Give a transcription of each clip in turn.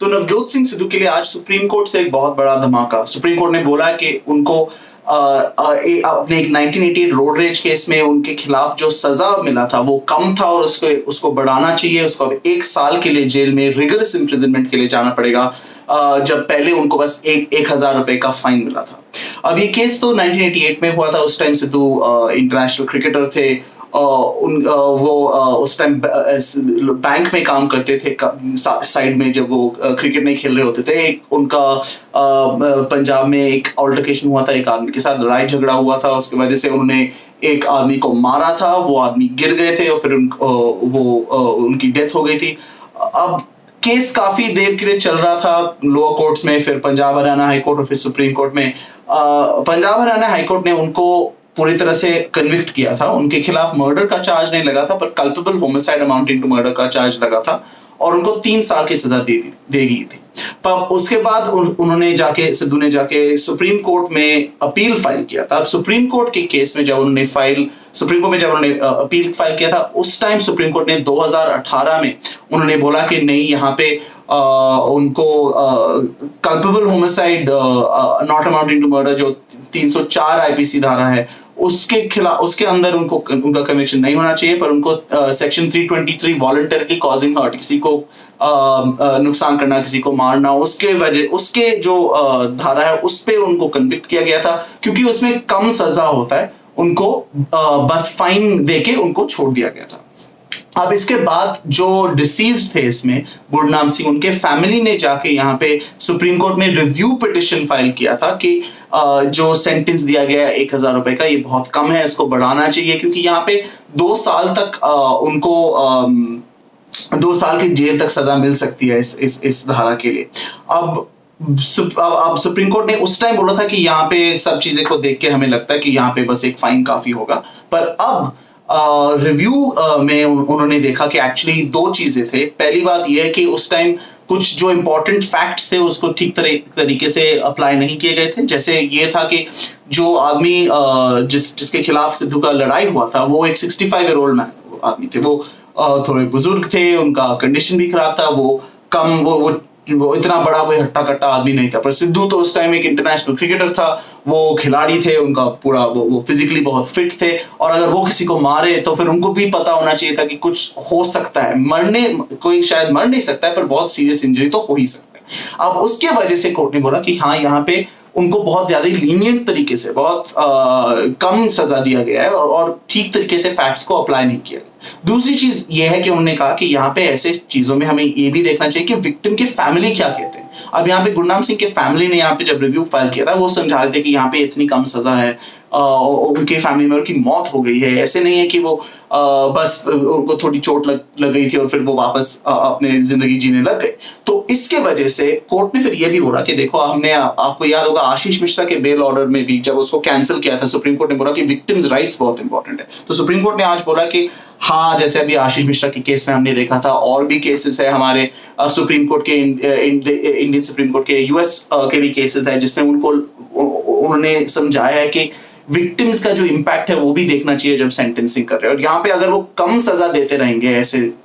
नवजोत सिंह सिद्धू के लिए आज सुप्रीम कोर्ट से एक बहुत बड़ा धमाका। सुप्रीम कोर्ट ने बोला कि उनको अपने एक 1988 रोड रेज केस में उनके खिलाफ जो सजा मिला था वो कम था और उसको बढ़ाना चाहिए। उसको अब 1 साल के लिए जेल में रिगरस इम्प्रिजनमेंट के लिए जाना पड़ेगा, जब पहले उनको बस 1,000 रुपए का फाइन मिला था। अब ये केस तो 1988 में हुआ था। उस टाइम सिद्धू इंटरनेशनल क्रिकेटर थे। वो उस टाइम बैंक में काम करते थे साइड में, जब वो क्रिकेट नहीं खेल रहे होते थे। एक उनका पंजाब में एक ऑल्टरकेशन हुआ था, एक आदमी के साथ लड़ाई झगड़ा हुआ था, उसकी वजह से उन्होंने एक आदमी को मारा था। वो आदमी गिर गए थे और फिर उनकी डेथ हो गई थी। अब केस काफी देर के लिए चल रहा था लोअर कोर्ट्स में, फिर पंजाब हरियाणा हाई कोर्ट और फिर सुप्रीम कोर्ट में। पंजाब हरियाणा हाई कोर्ट ने उनको पूरी तरह से कन्विक्ट किया था। उनके खिलाफ मर्डर का चार्ज नहीं लगा था, पर culpable homicide amounting to murder का चार्ज लगा था और उनको 3 साल की सजा दे दी थी। पर उसके बाद सिद्धू ने जाके सुप्रीम कोर्ट में अपील फाइल किया था। अब सुप्रीम कोर्ट के केस में जब उन्होंने अपील फाइल किया था, उस टाइम सुप्रीम कोर्ट ने 2018 में उन्होंने बोला कि नहीं, यहाँ पे उनको culpable homicide not amounting to murder जो 304 आईपीसी धारा है उसके अंदर उनका कन्विक्शन नहीं होना चाहिए, पर उनको सेक्शन 323 वॉलंटरीली कॉजिंग हर्ट, किसी को नुकसान करना, किसी को मारना, उसके जो धारा है उस पे उनको कन्विक्ट किया गया था, क्योंकि उसमें कम सजा होता है। उनको बस फाइन देके उनको छोड़ दिया गया था। अब इसके बाद जो डिसीज्ड थे इसमें, गुरनाम सिंह, उनके फैमिली ने जाके यहाँ पे सुप्रीम कोर्ट में रिव्यू पिटिशन फाइल किया था कि जो सेंटेंस दिया गया है 1,000 रुपए का, ये बहुत कम है, इसको बढ़ाना चाहिए, क्योंकि यहाँ पे 2 साल तक उनको 2 साल की जेल तक सजा मिल सकती है इस धारा के लिए। अब सुप्रीम कोर्ट ने उस टाइम बोला था कि यहाँ पे सब चीजें को देख के हमें लगता है कि यहाँ पे बस एक फाइन काफी होगा, पर अब रिव्यू में उन्होंने देखा कि एक्चुअली 2 चीजें थे। पहली बात यह है कि उस टाइम कुछ जो इंपॉर्टेंट फैक्ट्स थे उसको ठीक तरीके से अप्लाई नहीं किए गए थे। जैसे ये था कि जो आदमी जिसके खिलाफ सिद्धू का लड़ाई हुआ था, वो एक 65 ईयर ओल्ड आदमी थे। वो थोड़े बुजुर्ग थे, उनका कंडीशन भी खराब था, वो इतना बड़ा कोई हट्टा कट्टा आदमी नहीं था। पर सिद्धू तो उस टाइम एक इंटरनेशनल क्रिकेटर था, वो खिलाड़ी थे, उनका पूरा वो फिजिकली बहुत फिट थे, और अगर वो किसी को मारे तो फिर उनको भी पता होना चाहिए था कि कुछ हो सकता है, कोई शायद मर नहीं सकता है, पर बहुत सीरियस इंजरी तो हो ही सकता है। अब उसके वजह से कोर्ट ने बोला कि हाँ, यहाँ पे उनको बहुत ज्यादा लीनियंट तरीके से बहुत कम सजा दिया गया है और ठीक तरीके से फैक्ट्स को अप्लाई नहीं किया गया। दूसरी चीज ये है कि उन्होंने कहा कि यहाँ पे ऐसे चीजों में हमें ये भी देखना चाहिए कि विक्टिम के फैमिली क्या कहते हैं। अब यहाँ पे गुरनाम सिंह के फैमिली ने यहाँ पे जब रिव्यू फाइल किया था, वो समझा रहे थे कि यहाँ पे इतनी कम सजा है, उनके फैमिली मेंबर की मौत हो गई है, ऐसे नहीं है कि वो बस उनको थोड़ी चोट लग गई थी और फिर वो वापस अपने जिंदगी जीने लग गए। तो इसके वजह से कोर्ट ने फिर ये भी बोला कि देखो, हमने आपको याद होगा आशीष मिश्रा के बेल ऑर्डर में भी जब उसको कैंसिल किया था, सुप्रीम कोर्ट ने बोला कि विक्टिम्स राइट्स बहुत इंपॉर्टेंट है। तो सुप्रीम कोर्ट ने आज बोला कि हाँ, जैसे अभी आशीष मिश्रा के केस में हमने देखा था, और भी केसेस है हमारे सुप्रीम कोर्ट के, इंडियन सुप्रीम कोर्ट के, यूएस के भी केसेस है, जिसमें उन्होंने समझाया है कि विक्टिम्स का जो इम्पैक्ट है वो भी देखना चाहिए जब सेंटेंसिंग कर रहे हैं। और यहाँ पे अगर वो कम सजा देते रहेंगे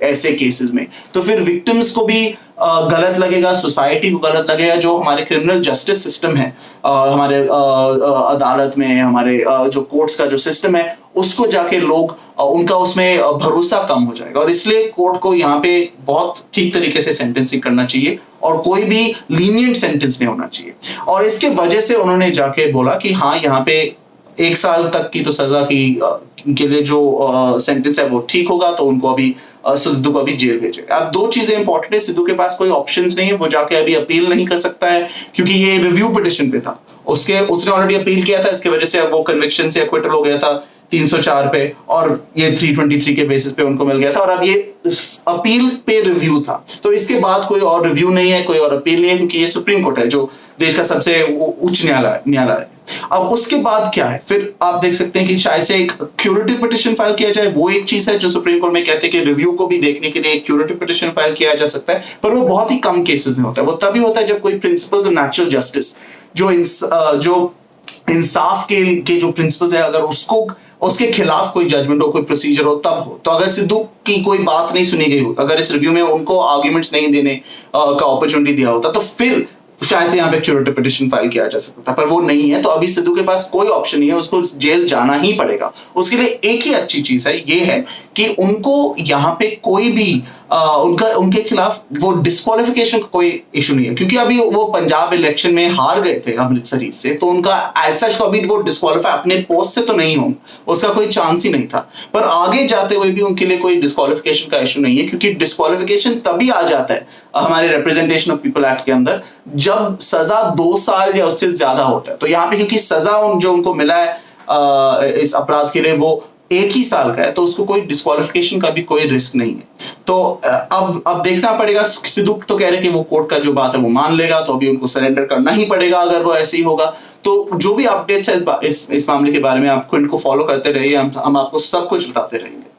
ऐसे केसेस में, तो फिर विक्टिम्स को भी गलत लगेगा, सोसाइटी को गलत लगेगा। जो हमारे क्रिमिनल जस्टिस सिस्टम है, हमारे अदालत में, हमारे जो कोर्ट्स का जो सिस्टम है, उसको जाके लोग उनका उसमें भरोसा कम हो जाएगा। और इसलिए कोर्ट को यहाँ पे बहुत ठीक तरीके से सेंटेंसिंग करना चाहिए और कोई भी लीनियंट सेंटेंस नहीं होना चाहिए। और इसके वजह से उन्होंने जाके बोला कि हाँ, यहाँ पे 1 साल तक की तो सजा के लिए जो सेंटेंस है वो ठीक होगा, तो उनको अभी सिद्धू को अभी जेल भेजेगा। अब 2 चीजें इंपॉर्टेंट है, सिद्धू के पास कोई ऑप्शंस नहीं है, वो जाके अभी अपील नहीं कर सकता है क्योंकि ये रिव्यू पिटिशन पे था, उसने ऑलरेडी अपील किया था, इसके वजह से अब वो कन्विक्शन से एक्विटल हो गया था 304 पे, और ये 323 के बेसिस पे उनको मिल गया था, और अब ये अपील पे रिव्यू था। तो इसके बाद कोई और रिव्यू नहीं है, कोई और अपील नहीं है, क्योंकि ये सुप्रीम कोर्ट है जो देश का सबसे उच्च न्यायालय है। अब उसके बाद क्या है, फिर आप देख सकते हैं कि शायद से एक क्यूरेटिव पिटिशन फाइल किया जाए। वो एक चीज है जो सुप्रीम कोर्ट में कहते हैं कि रिव्यू को भी देखने के लिए एक क्यूरेटिव पिटिशन फाइल किया जा सकता है, पर वो बहुत ही कम केसेस में होता है। वो तभी होता है जब कोई प्रिंसिपल्स ऑफ नेचुरल जस्टिस, जो इंसाफ के जो प्रिंसिपल्स है, अगर उसके खिलाफ कोई जजमेंट हो, कोई प्रोसीजर हो, तब हो। तो अगर सिद्धू की कोई बात नहीं सुनी गई हो, अगर इस रिव्यू में उनको आर्ग्यूमेंट्स नहीं देने का अपॉर्चुनिटी दिया होता, तो फिर शायद से यहाँ पे क्यूरेटिव पिटिशन फाइल किया जा सकता था, पर वो नहीं है। तो अभी सिद्धू के पास कोई ऑप्शन नहीं है, उसको जेल जाना ही पड़ेगा। उसके लिए एक ही अच्छी चीज है, ये है कि उनको यहाँ पे कोई भी उनके खिलाफ वो डिस्क्वालिफिकेशन का कोई इशू नहीं है, क्योंकि अभी वो पंजाब इलेक्शन में हार गए थे अमृतसर से, तो उनका ऐसा अभी वो डिस्क्वालीफाई अपने पोस्ट से तो नहीं होंगे, उसका कोई चांस ही नहीं था। पर आगे जाते हुए भी उनके लिए कोई डिस्क्वालिफिकेशन का इशू नहीं है, क्योंकि डिस्क्वालिफिकेशन तभी आ जाता है हमारे रिप्रेजेंटेशन ऑफ पीपल एक्ट के अंदर, जब सजा 2 साल या उससे ज्यादा होता है। तो यहाँ पे क्योंकि सजा जो उनको मिला है इस अपराध के लिए वो 1 ही साल का है, तो उसको कोई डिस्क्वालिफिकेशन का भी कोई रिस्क नहीं है। तो अब देखना पड़ेगा। सिद्धू तो कह रहे कि वो कोर्ट का जो बात है वो मान लेगा, तो अभी उनको सरेंडर करना ही पड़ेगा अगर वो ऐसे ही होगा। तो जो भी अपडेट्स है इस मामले के बारे में, आपको इनको फॉलो करते रहिए, हम आपको सब कुछ बताते रहेंगे।